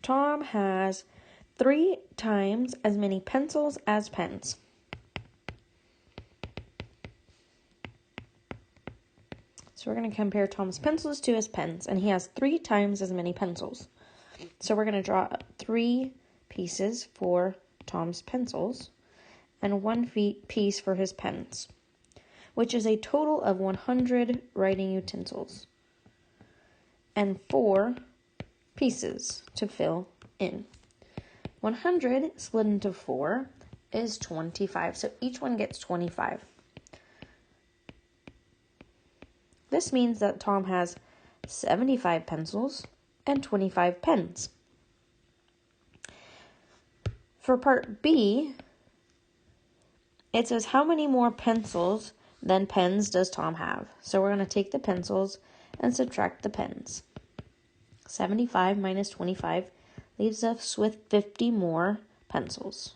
Tom has 3 times as many pencils as pens. So we're going to compare Tom's pencils to his pens, and he has 3 times as many pencils. So we're going to draw 3 pieces for Tom's pencils and 1 piece for his pens, which is a total of 100 writing utensils and 4 pieces to fill in. 100 split into 4 is 25, so each one gets 25. This means that Tom has 75 pencils and 25 pens. For part B, it says how many more pencils than pens does Tom have? So we're going to take the pencils and subtract the pens. 75 minus 25 leaves us with 50 more pencils.